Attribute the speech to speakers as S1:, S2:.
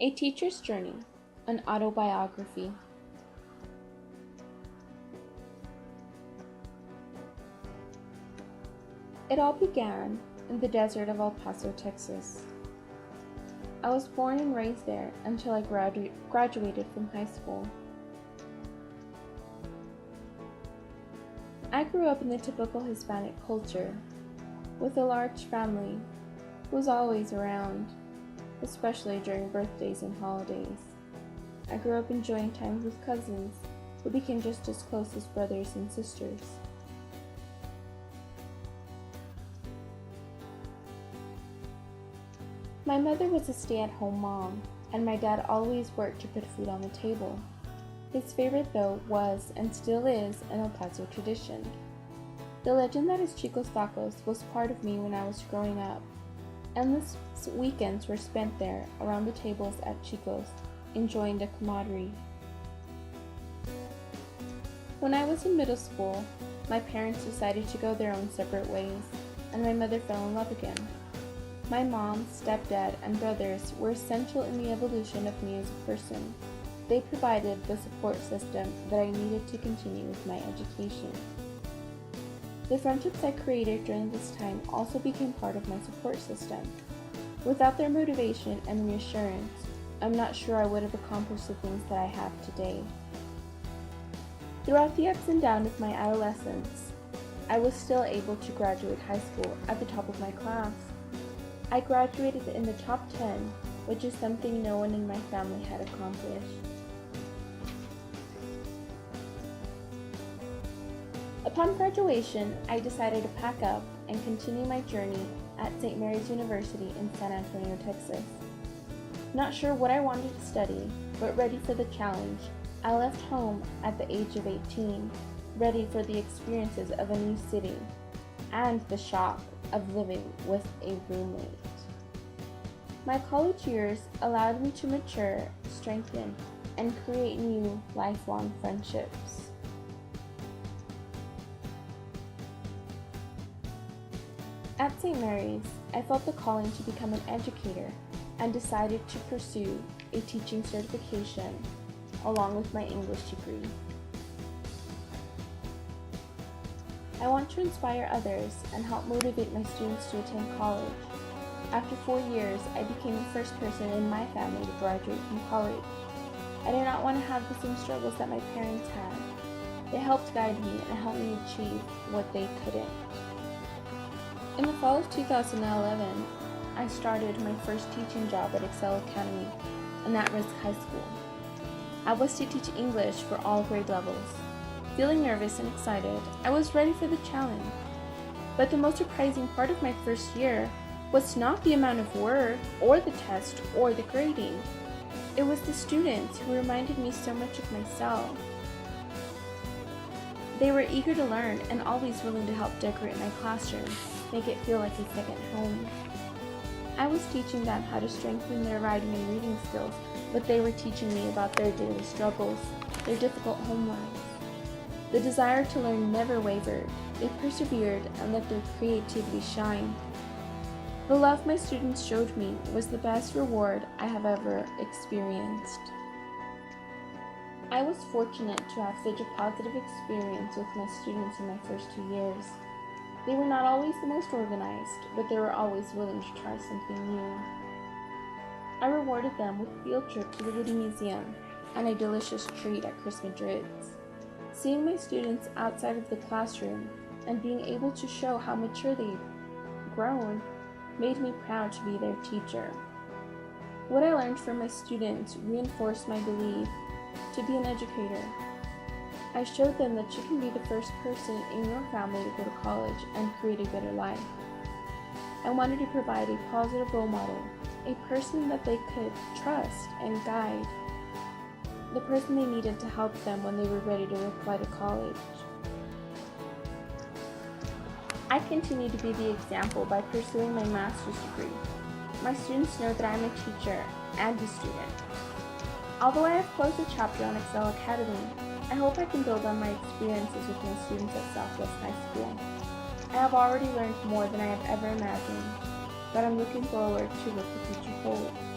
S1: A Teacher's Journey, an autobiography. It all began in the desert of El Paso, Texas. I was born and raised there until I graduated from high school. I grew up in the typical Hispanic culture, with a large family who was always around, especially during birthdays and holidays. I grew up enjoying time with cousins who became just as close as brothers and sisters. My mother was a stay-at-home mom, and my dad always worked to put food on the table. His favorite, though, was and still is an El Paso tradition. The legend that is Chico's Tacos was part of me when I was growing up. Endless weekends were spent there around the tables at Chico's, enjoying the camaraderie. When I was in middle school, my parents decided to go their own separate ways, and my mother fell in love again. My mom, stepdad, and brothers were essential in the evolution of me as a person. They provided the support system that I needed to continue with my education. The friendships I created during this time also became part of my support system. Without their motivation and reassurance, I'm not sure I would have accomplished the things that I have today. Throughout the ups and downs of my adolescence, I was still able to graduate high school at the top of my class. I graduated in the top 10, which is something no one in my family had accomplished. Upon graduation, I decided to pack up and continue my journey at St. Mary's University in San Antonio, Texas. Not sure what I wanted to study, but ready for the challenge, I left home at the age of 18, ready for the experiences of a new city and the shock of living with a roommate. My college years allowed me to mature, strengthen, and create new, lifelong friendships. At St. Mary's, I felt the calling to become an educator and decided to pursue a teaching certification along with my English degree. I want to inspire others and help motivate my students to attend college. After 4 years, I became the first person in my family to graduate from college. I did not want to have the same struggles that my parents had. They helped guide me and helped me achieve what they couldn't. In the fall of 2011, I started my first teaching job at Excel Academy, an at-risk high school. I was to teach English for all grade levels. Feeling nervous and excited, I was ready for the challenge. But the most surprising part of my first year was not the amount of work, or the test, or the grading. It was the students who reminded me so much of myself. They were eager to learn and always willing to help decorate my classroom, make it feel like a second home. I was teaching them how to strengthen their writing and reading skills, but they were teaching me about their daily struggles, their difficult home lives. The desire to learn never wavered. They persevered and let their creativity shine. The love my students showed me was the best reward I have ever experienced. I was fortunate to have such a positive experience with my students in my first 2 years. They were not always the most organized, but they were always willing to try something new. I rewarded them with a field trip to the Woody Museum and a delicious treat at Chris Madrid's. Seeing my students outside of the classroom and being able to show how mature they've grown made me proud to be their teacher. What I learned from my students reinforced my belief to be an educator. I showed them that you can be the first person in your family to go to college and create a better life. I wanted to provide a positive role model, a person that they could trust and guide, the person they needed to help them when they were ready to apply to college. I continue to be the example by pursuing my master's degree. My students know that I'm a teacher and a student. Although I have closed a chapter on Excel Academy, I hope I can build on my experiences with my students at Southwest High School. I have already learned more than I have ever imagined, but I'm looking forward to what the future holds.